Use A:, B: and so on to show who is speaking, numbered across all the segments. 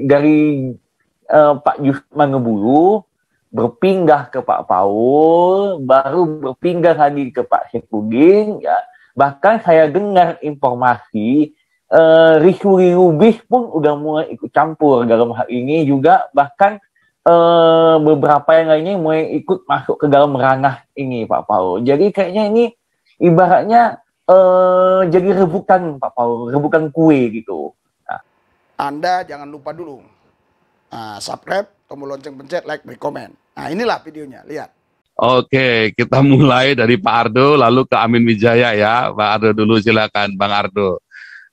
A: dari Pak Yus Mangebulu berpindah ke Pak Paul, baru berpindah lagi ke Pak Saipudin, ya. Bahkan saya dengar informasi Rizky Rubis pun udah mulai ikut campur dalam hal ini juga, bahkan beberapa yang lainnya mulai ikut masuk ke dalam ranah ini Pak Paul. Jadi kayaknya ini ibaratnya jadi rebukan Pak Paul, rebukan kue gitu. Nah.
B: Anda jangan lupa dulu subscribe, tombol lonceng pencet, like, beri komen. Nah inilah videonya, lihat.
C: Oke, kita mulai dari Pak Ardo, lalu ke Amin Wijaya ya. Pak Ardo dulu silakan, Bang Ardo.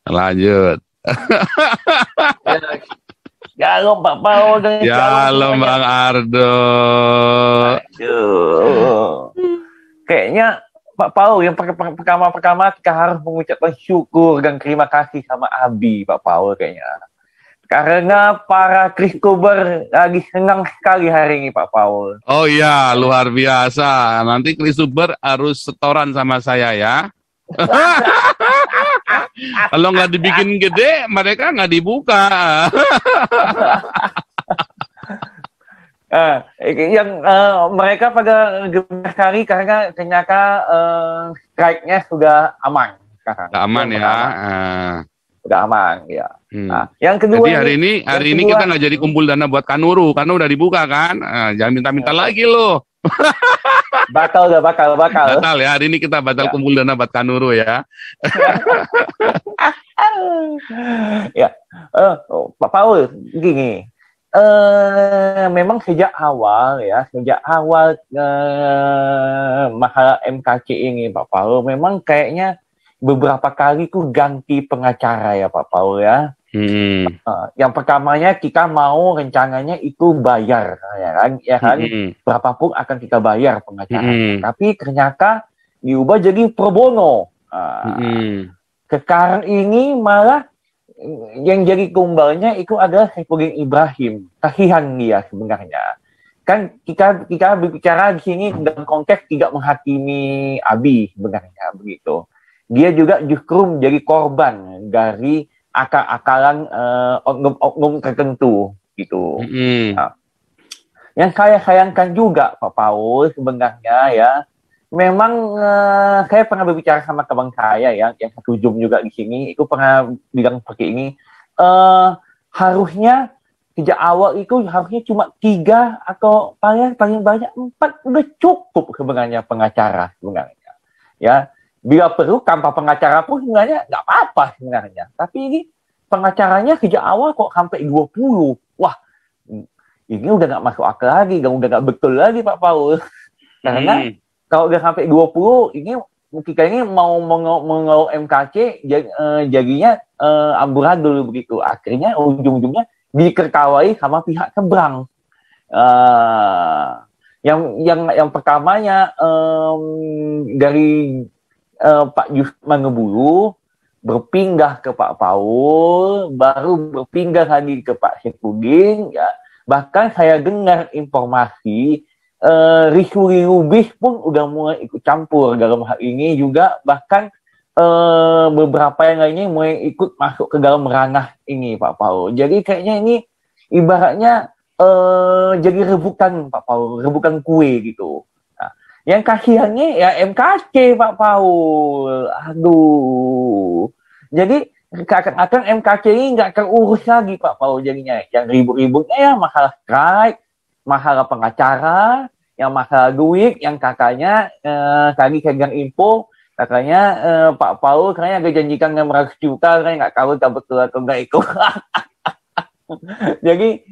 C: Lanjut.
A: Shalom Pak Paul dan
C: shalom Bang Ardo.
A: Aduh. Kayaknya Pak Paul yang pertama kita harus mengucapkan syukur dan terima kasih sama Abi Pak Paul kayaknya. Karena para Kristober lagi senang sekali hari ini Pak Paul.
C: Oh iya, luar biasa. Nanti Kristober harus setoran sama saya ya. Kalau nggak dibikin gede, mereka nggak dibuka.
A: Mereka pada gembira sekali karena ternyata strike-nya sudah aman sekarang.
C: Aman ya.
A: Udah aman ya. Nah, yang kedua.
C: Jadi hari ini kita nggak jadi kumpul dana buat Kanuru karena udah dibuka kan. Jangan minta-minta lagi loh.
A: Bakal.
C: Batal ya, hari ini kita batal kumpul dana buat Kanuru ya.
A: Ya, Pak Paul gini. Memang sejak awal masalah MKC ini Pak Paul, memang kayaknya beberapa kali tuh ganti pengacara ya Pak Paul ya. Yang pertamanya kita mau rencananya itu bayar ya kan, berapapun akan kita bayar pengacara. Tapi ternyata diubah jadi pro bono. Sekarang ini malah yang jadi tumbalnya itu adalah Saipudin Ibrahim. Kasihan dia sebenarnya. Kan kita berbicara di sini dalam konteks tidak menghakimi Abi sebenarnya begitu. Dia juga justru menjadi korban dari akal-akalan oknum tertentu gitu. Nah, yang saya sayangkan juga Pak Paul sebenarnya ya, memang saya pernah berbicara sama teman saya ya, yang satu Zoom juga di sini, itu pernah bilang seperti ini, harusnya sejak awal itu harusnya cuma 3 atau paling banyak 4 udah cukup sebenarnya pengacara sebenarnya ya. Bila perlu tanpa pengacara pun sebenarnya nggak apa-apa sebenarnya. Tapi ini pengacaranya sejak awal kok sampai 20. Wah, ini udah nggak masuk akal lagi, udah nggak betul lagi Pak Paul. Karena kalau udah sampai 20, ini kita ini mau mengawal MKC jadinya amburadul begitu. Akhirnya ujung-ujungnya diterkawai sama pihak seberang. Yang pertamanya dari Pak Yus Mangebulu berpindah ke Pak Paul, baru berpindah lagi ke Pak Saipudin, ya. Bahkan saya dengar informasi Rizky Rubis pun udah mulai ikut campur dalam hal ini juga, bahkan beberapa yang lainnya mulai ikut masuk ke dalam ranah ini Pak Paul. Jadi kayaknya ini ibaratnya jadi rebukan Pak Paul, rebukan kue gitu. Yang kasihannya ya MKC Pak Paul. Aduh. Jadi akan MKC ini nggak terurus lagi Pak Paul jadinya. Yang ribut-ributnya ya masalah strike, masalah pengacara, yang masalah duit, yang kakaknya tadi pegang info, kakaknya Pak Paul kayaknya agak janjikan 600 juta, kayaknya nggak tahu betul atau nggak itu. Jadi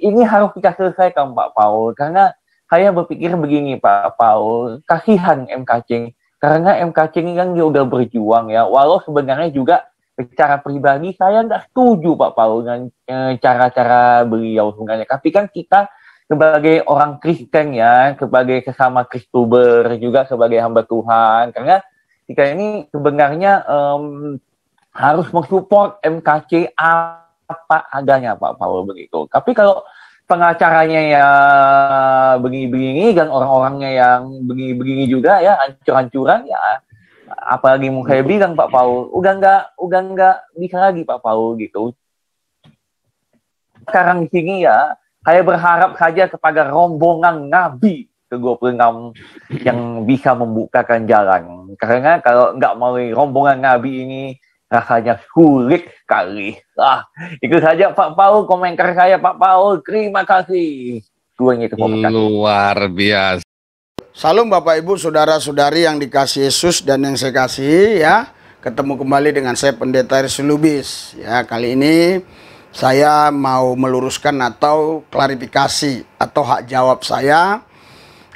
A: ini harus kita selesaikan Pak Paul, karena saya berpikir begini Pak Paul, kasihan MKC, karena MKC ini kan dia udah berjuang ya, walau sebenarnya juga secara pribadi saya nggak setuju Pak Paul dengan cara-cara beliau sebenarnya, tapi kan kita sebagai orang Kristen ya, sebagai sesama Kristober juga sebagai hamba Tuhan, karena kita ini sebenarnya harus mensupport MKC apa adanya Pak Paul begitu. Tapi kalau pengacaranya ya begini-begini dan orang-orangnya yang begini-begini juga ya hancur-hancuran ya, apalagi mau saya bilang Pak Paul udah nggak bisa lagi Pak Paul gitu. sekarang di sini ya, saya berharap saja kepada rombongan Nabi ke-26 yang bisa membukakan jalan. Karena kalau nggak melalui rombongan Nabi ini, rasanya sulit sekali. Itu saja Pak Paul, komentar saya Pak Paul. Terima kasih.
C: Luar biasa.
B: Salam Bapak Ibu, saudara-saudari yang dikasih Yesus dan yang saya kasih ya. Ketemu kembali dengan saya Pendeta Aris Lubis. Ya, kali ini saya mau meluruskan atau klarifikasi atau hak jawab saya.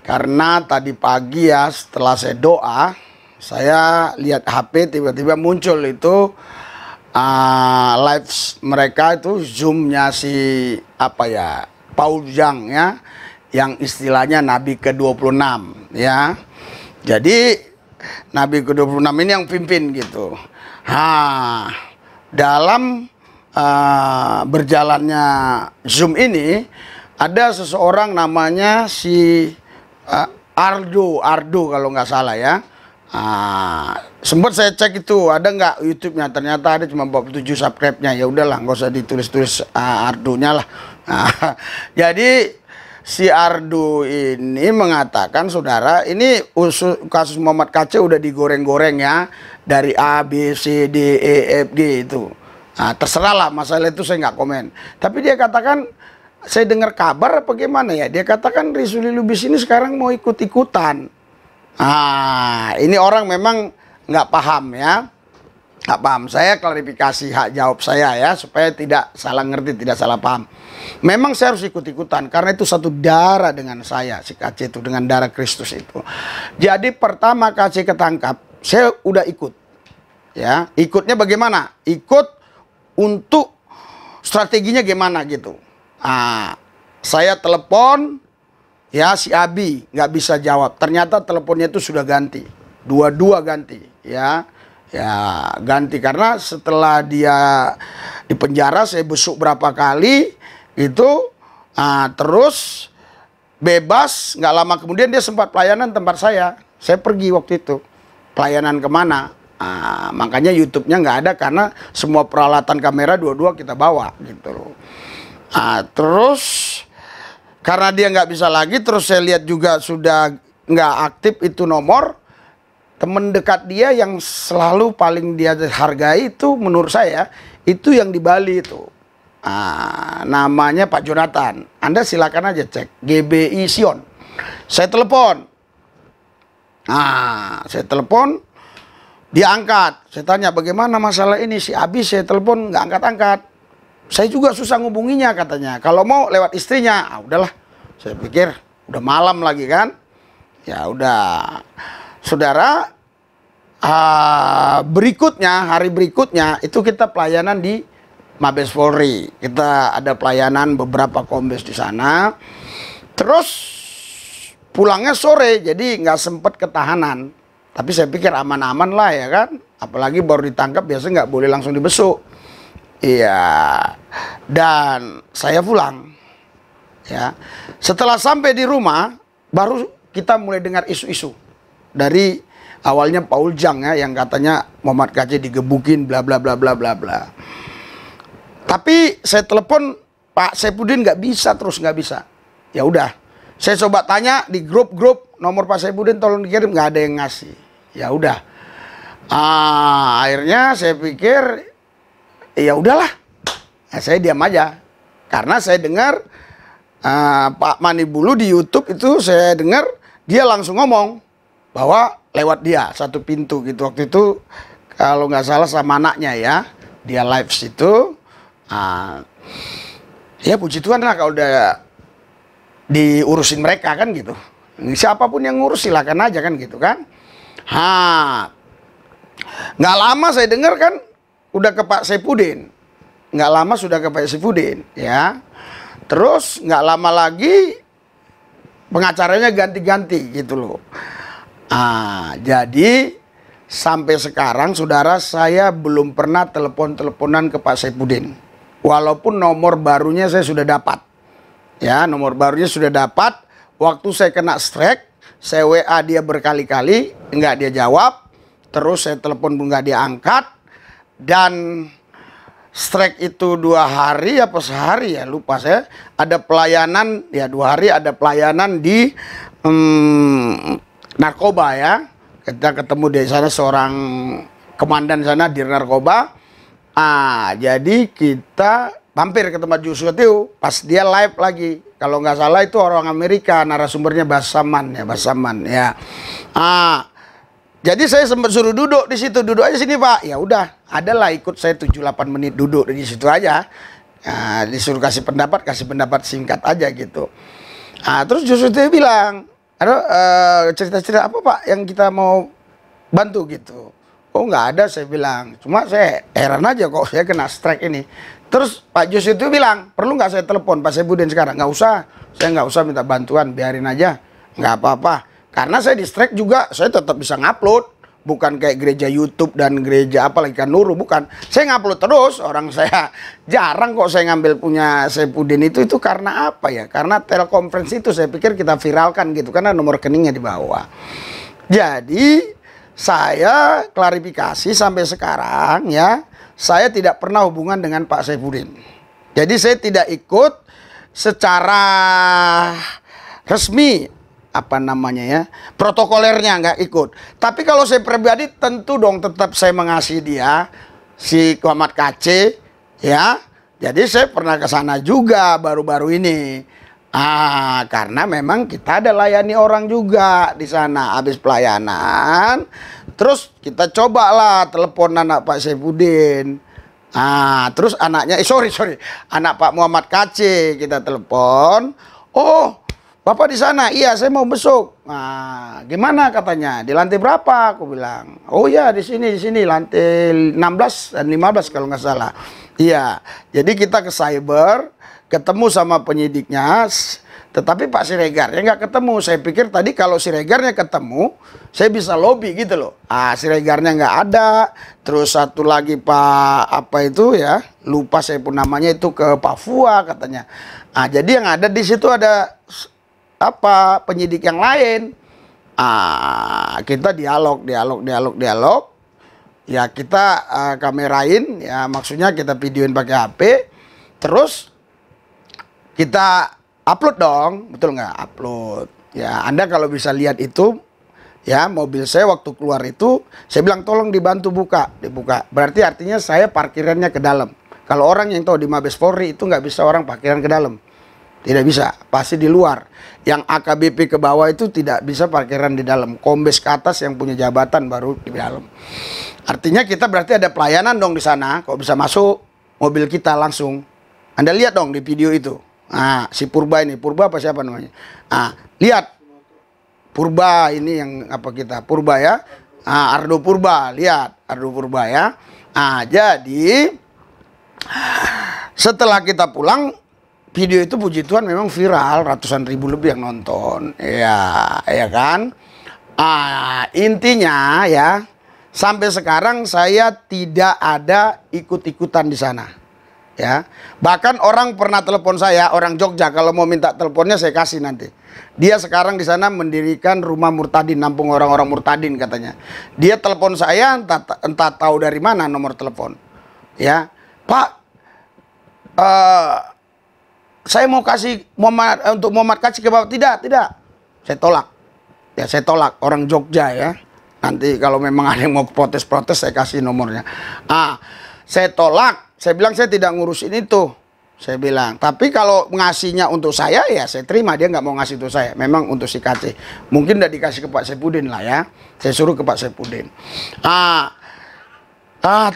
B: Karena tadi pagi ya setelah saya doa, saya lihat HP tiba-tiba muncul itu live mereka itu Zoom-nya si Paul Jang ya, yang istilahnya Nabi ke-26 ya. Jadi Nabi ke-26 ini yang pimpin gitu. Dalam berjalannya Zoom ini ada seseorang namanya si Ardo kalau nggak salah ya. Sempat saya cek itu ada nggak YouTube-nya, ternyata ada cuma 47 subscribe-nya. Ya udahlah, nggak usah ditulis-tulis Ardo-nya lah. Jadi si Ardo ini mengatakan, saudara, ini kasus Muhammad KC udah digoreng-goreng ya, dari A, B, C, D, E, F, G itu. Terserah lah, masalah itu saya nggak komen. Tapi dia katakan, saya dengar kabar apa gimana ya, dia katakan Rizuli Lubis ini sekarang mau ikut-ikutan. Ini orang memang nggak paham ya, nggak paham. Saya klarifikasi hak jawab saya ya, supaya tidak salah ngerti, tidak salah paham. Memang saya harus ikut-ikutan karena itu satu darah dengan saya, si KC itu dengan darah Kristus itu. Jadi pertama KC ketangkap, saya udah ikut. Ya, ikutnya bagaimana? Ikut untuk strateginya gimana gitu. Saya telepon ya, si Abi nggak bisa jawab. Ternyata teleponnya itu sudah ganti, dua-dua ganti ya. Ya ganti karena setelah dia di penjara saya besuk berapa kali itu, terus bebas. Nggak lama kemudian dia sempat pelayanan tempat saya pergi waktu itu. Pelayanan kemana? Makanya YouTube-nya nggak ada karena semua peralatan kamera dua-dua kita bawa gitu loh. Terus karena dia nggak bisa lagi, terus saya lihat juga sudah nggak aktif itu nomor. Temen dekat dia yang selalu paling dia hargai itu menurut saya itu yang di Bali itu. Namanya Pak Jonathan. Anda silakan aja cek GBI Sion. Saya telepon. Saya telepon, dia angkat. Saya tanya bagaimana masalah ini, si Abi saya telepon nggak angkat-angkat. Saya juga susah ngubunginya katanya. Kalau mau lewat istrinya, udahlah. Saya pikir udah malam lagi kan. Ya udah. Saudara, hari berikutnya itu kita pelayanan di Mabes Polri. Kita ada pelayanan beberapa kombes di sana. Terus pulangnya sore, jadi nggak sempat ketahanan. Tapi saya pikir aman-aman lah ya kan. Apalagi baru ditangkap, biasanya nggak boleh langsung dibesuk. Iya, dan saya pulang. Ya, setelah sampai di rumah, baru kita mulai dengar isu-isu dari awalnya Paul Jang ya, yang katanya Muhammad KC digebukin, bla bla bla bla bla bla. Tapi saya telepon Pak Saipudin nggak bisa, terus nggak bisa. Ya udah, saya coba tanya di grup-grup nomor Pak Saipudin tolong dikirim, nggak ada yang ngasih. Ya udah, akhirnya saya pikir ya udahlah, saya diam aja karena saya dengar Pak Manibulu di YouTube itu, saya dengar dia langsung ngomong bahwa lewat dia satu pintu gitu waktu itu, kalau nggak salah sama anaknya ya, dia live situ. Ya puji Tuhan lah kalau udah diurusin mereka kan gitu. Siapapun yang ngurus silakan aja kan gitu kan. Nggak lama saya dengar kan udah ke Pak Saipudin. Nggak lama sudah ke Pak Saipudin ya. Terus nggak lama lagi pengacaranya ganti-ganti gitu loh. Jadi sampai sekarang saudara, saya belum pernah telepon-teleponan ke Pak Saipudin. Walaupun nomor barunya saya sudah dapat. Ya, nomor barunya sudah dapat. Waktu saya kena strike, saya WA dia berkali-kali, nggak dia jawab. Terus saya telepon pun nggak dia angkat. Dan strike itu 2 hari apa sehari ya, lupa saya. Ada pelayanan ya 2 hari, ada pelayanan di narkoba ya. Kita ketemu di sana seorang komandan sana di narkoba. Jadi kita mampir ke tempat Joshua itu pas dia live lagi. Kalau nggak salah itu orang Amerika, narasumbernya Basaman ya. Jadi saya sempat suruh duduk di situ, duduk aja sini Pak. Ya udah, adalah ikut saya 7-8 menit duduk di situ aja. Disuruh kasih pendapat singkat aja gitu. Terus Joshua itu bilang, cerita-cerita apa Pak yang kita mau bantu gitu. Oh nggak ada, saya bilang. Cuma saya heran aja kok saya kena strike ini. Terus Pak Joshua itu bilang, perlu nggak saya telepon Pak Saifuddin sekarang? Nggak usah, saya nggak usah minta bantuan, biarin aja, nggak apa-apa. Karena saya di strike juga, saya tetap bisa ngupload. Bukan kayak gereja YouTube dan gereja apalagi kan Nurul, bukan. Saya ngupload terus, orang saya jarang kok saya ngambil punya Saifuddin itu karena apa ya? Karena telekonferensi itu saya pikir kita viralkan gitu, karena nomor rekeningnya di bawah. Jadi, saya klarifikasi sampai sekarang ya, saya tidak pernah hubungan dengan Pak Saifuddin. Jadi saya tidak ikut secara resmi protokolernya nggak ikut. Tapi kalau saya pribadi tentu dong tetap saya mengasihi dia, si Muhammad KC ya. Jadi saya pernah ke sana juga baru-baru ini. Karena memang kita ada layani orang juga di sana. Habis pelayanan, terus kita cobalah telepon anak Pak Saifuddin. Terus anaknya, anak Pak Muhammad KC kita telepon. Oh, Bapak di sana? Iya, saya mau besok. Gimana katanya? Di lantai berapa? Aku bilang. Oh ya, di sini lantai 16 dan 15 kalau nggak salah. Iya. Jadi kita ke cyber, ketemu sama penyidiknya, tetapi Pak Siregarnya nggak ketemu. Saya pikir tadi kalau Siregarnya ketemu, saya bisa lobby gitu loh. Siregarnya nggak ada. Terus satu lagi Pak apa itu ya, lupa saya pun namanya, itu ke Papua katanya. Jadi yang ada di situ ada penyidik yang lain. Kita dialog. Ya kita kamerain, ya maksudnya kita videoin pakai HP. Terus kita upload dong, betul nggak? Upload. Ya Anda kalau bisa lihat itu, ya mobil saya waktu keluar itu, saya bilang tolong dibantu dibuka. Berarti artinya saya parkirannya ke dalam. Kalau orang yang tahu di Mabes Polri itu nggak bisa orang parkiran ke dalam. Tidak bisa, pasti di luar. Yang AKBP ke bawah itu tidak bisa parkiran di dalam. Kombes ke atas yang punya jabatan baru di dalam. Artinya kita berarti ada pelayanan dong di sana. Kok bisa masuk mobil kita langsung. Anda lihat dong di video itu. Si Purba ini. Purba apa siapa namanya? Lihat. Purba ini yang Purba ya. Ardo Purba. Lihat. Ardo Purba ya. Jadi setelah kita pulang, video itu puji Tuhan memang viral, ratusan ribu lebih yang nonton. Ya kan? Intinya ya, sampai sekarang saya tidak ada ikut-ikutan di sana. Ya. Bahkan orang pernah telepon saya, orang Jogja, kalau mau minta teleponnya saya kasih nanti. Dia sekarang di sana mendirikan rumah murtadin, nampung orang-orang murtadin katanya. Dia telepon saya, entah tahu dari mana nomor telepon. Ya, Pak, saya mau kasih untuk Muhammad kasih ke Bapak. Tidak. Saya tolak. Ya, saya tolak. Orang Jogja ya. Nanti kalau memang ada yang mau protes-protes, saya kasih nomornya. Saya tolak. Saya bilang saya tidak ngurusin itu. Saya bilang. Tapi kalau ngasihnya untuk saya, ya saya terima. Dia nggak mau ngasih untuk saya. Memang untuk si KC. Mungkin udah dikasih ke Pak Saifuddin lah ya. Saya suruh ke Pak Saifuddin.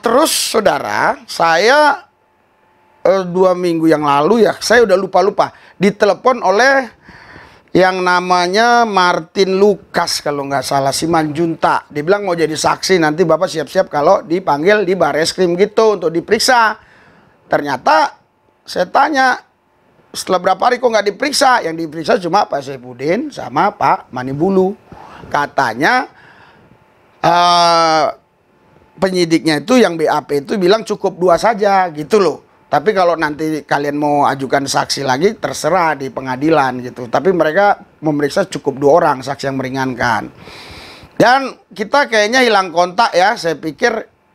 B: Terus saudara, saya 2 minggu yang lalu ya, saya udah lupa ditelepon oleh yang namanya Martin Lukas kalau nggak salah, Simanjunta. Dia bilang mau jadi saksi, nanti Bapak siap-siap kalau dipanggil di Bareskrim gitu untuk diperiksa. Ternyata saya tanya, setelah berapa hari kok nggak diperiksa? Yang diperiksa cuma Pak Saifuddin sama Pak Manibulu. Katanya penyidiknya itu yang BAP itu bilang cukup 2 saja gitu loh. Tapi kalau nanti kalian mau ajukan saksi lagi, terserah di pengadilan gitu. Tapi mereka memeriksa cukup 2 orang saksi yang meringankan. Dan kita kayaknya hilang kontak ya. Saya pikir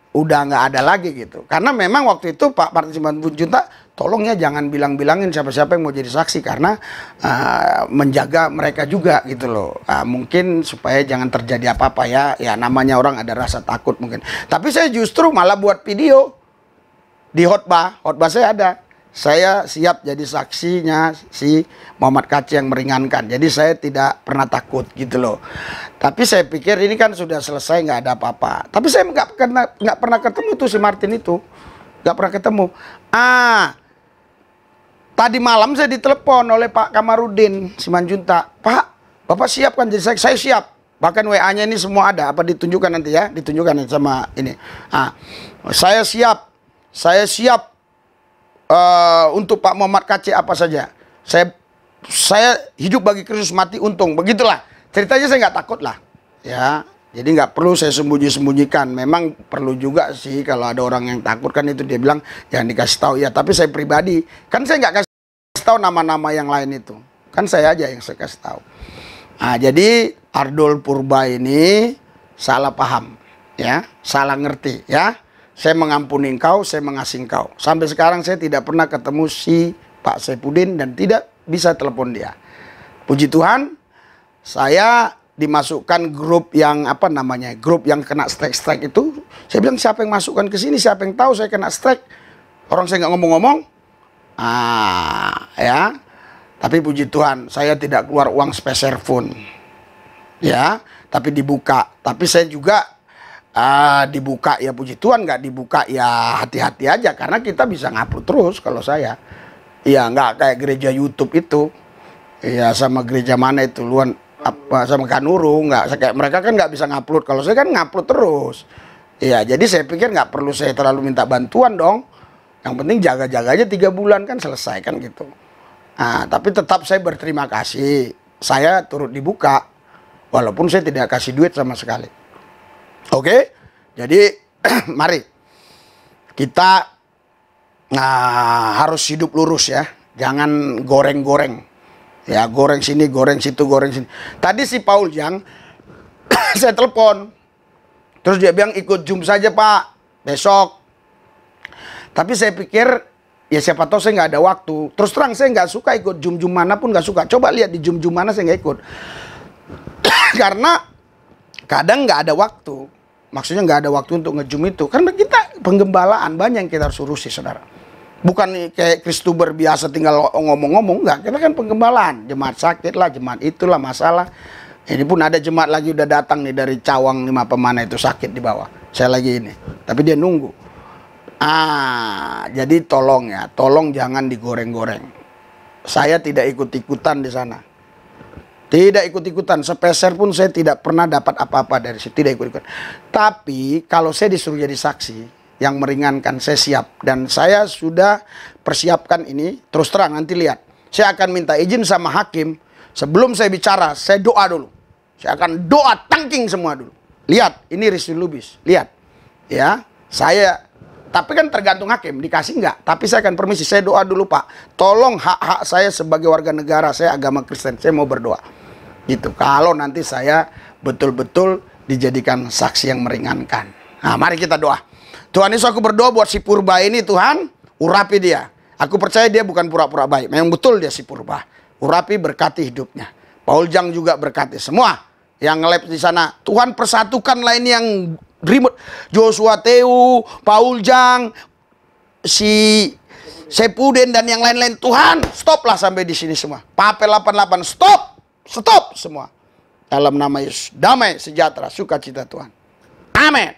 B: udah nggak ada lagi gitu. Karena memang waktu itu Pak Partisipan Junta, tolong ya jangan bilang-bilangin siapa-siapa yang mau jadi saksi, karena menjaga mereka juga gitu loh. Mungkin supaya jangan terjadi apa-apa ya. Ya namanya orang ada rasa takut mungkin. Tapi saya justru malah buat video di khotbah saya ada. Saya siap jadi saksinya si Muhammad Kacik yang meringankan. Jadi saya tidak pernah takut gitu loh. Tapi saya pikir ini kan sudah selesai, nggak ada apa-apa. Tapi saya nggak pernah ketemu tuh si Martin itu, nggak pernah ketemu. Tadi malam saya ditelepon oleh Pak Kamarudin Simanjuntak. Pak, Bapak siap kan jadi saksi? Saya siap. Bahkan WA-nya ini semua ada. Apa ditunjukkan nanti ya? Ditunjukkan sama ini. Saya siap. Saya siap untuk Pak Muhammad Kacik apa saja. Saya hidup bagi Kristus, mati untung. Begitulah ceritanya. Saya nggak takut lah ya. Jadi nggak perlu saya sembunyi-sembunyikan. Memang perlu juga sih kalau ada orang yang takut kan, itu dia bilang jangan dikasih tahu ya. Tapi saya pribadi kan saya nggak kasih tahu nama-nama yang lain itu. Kan saya aja yang saya kasih tahu. Jadi Ardul Purba ini salah paham ya, salah ngerti ya. Saya mengampuni engkau, saya mengasihi engkau. Sampai sekarang saya tidak pernah ketemu si Pak Saipudin dan tidak bisa telepon dia. Puji Tuhan, saya dimasukkan grup yang grup yang kena strike itu. Saya bilang siapa yang masukkan ke sini, siapa yang tahu saya kena strike. Orang saya nggak ngomong-ngomong. Ya. Tapi puji Tuhan, saya tidak keluar uang speser pun. Ya, tapi dibuka. Tapi saya juga dibuka ya puji Tuhan, nggak dibuka ya hati-hati aja, karena kita bisa ngupload terus kalau saya. Ya nggak kayak gereja YouTube itu. Ya sama gereja mana itu luan sama Kanuru, nggak kayak mereka kan nggak bisa ngupload. Kalau saya kan ngupload terus. Ya jadi saya pikir nggak perlu saya terlalu minta bantuan dong. Yang penting jaga-jaga aja 3 bulan kan selesai kan gitu. Tapi tetap saya berterima kasih. Saya turut dibuka walaupun saya tidak kasih duit sama sekali. Oke, jadi mari kita harus hidup lurus ya, jangan goreng-goreng, ya goreng sini, goreng situ, goreng sini. Tadi si Paul Jang, saya telepon, terus dia bilang ikut Zoom saja Pak, besok. Tapi saya pikir ya siapa tahu saya nggak ada waktu. Terus terang saya nggak suka ikut Zoom manapun, nggak suka. Coba lihat di Zoom mana saya nggak ikut, karena kadang nggak ada waktu. Maksudnya nggak ada waktu untuk nge-zoom itu. Karena kita penggembalaan banyak yang kita harus urusi, saudara. Bukan kayak Kristuber biasa tinggal ngomong-ngomong. Enggak, kita kan penggembalaan. Jemaat sakit lah, jemaat itulah masalah. Ini pun ada jemaat lagi udah datang nih dari Cawang 5 Pemana itu sakit di bawah. Saya lagi ini. Tapi dia nunggu. Jadi tolong ya. Tolong jangan digoreng-goreng. Saya tidak ikut-ikutan di sana. Tidak ikut-ikutan, sepeser pun saya tidak pernah dapat apa-apa dari situ, tidak ikut-ikutan. Tapi kalau saya disuruh jadi saksi yang meringankan, saya siap. Dan saya sudah persiapkan ini, terus terang nanti lihat. Saya akan minta izin sama hakim, sebelum saya bicara, saya doa dulu. Saya akan doa tangking semua dulu. Lihat, ini Rizky Lubis, lihat. Ya, tapi kan tergantung hakim, dikasih nggak. Tapi saya akan permisi, saya doa dulu Pak. Tolong hak-hak saya sebagai warga negara, saya agama Kristen, saya mau berdoa. Gitu, kalau nanti saya betul-betul dijadikan saksi yang meringankan. Mari kita doa. Tuhan Yesus, aku berdoa buat si Purba ini, Tuhan, urapi dia. Aku percaya dia bukan pura-pura baik. Memang betul dia si Purba. Urapi, berkati hidupnya. Paul Jang juga berkati. Semua yang nge-lab di sana. Tuhan persatukanlah ini yang remote. Joshua Teu, Paul Jang, si Saipudin dan yang lain-lain. Tuhan, stoplah sampai di sini semua. Papel 88, stop. Stop semua. Dalam nama Yesus. Damai, sejahtera, sukacita Tuhan. Amin.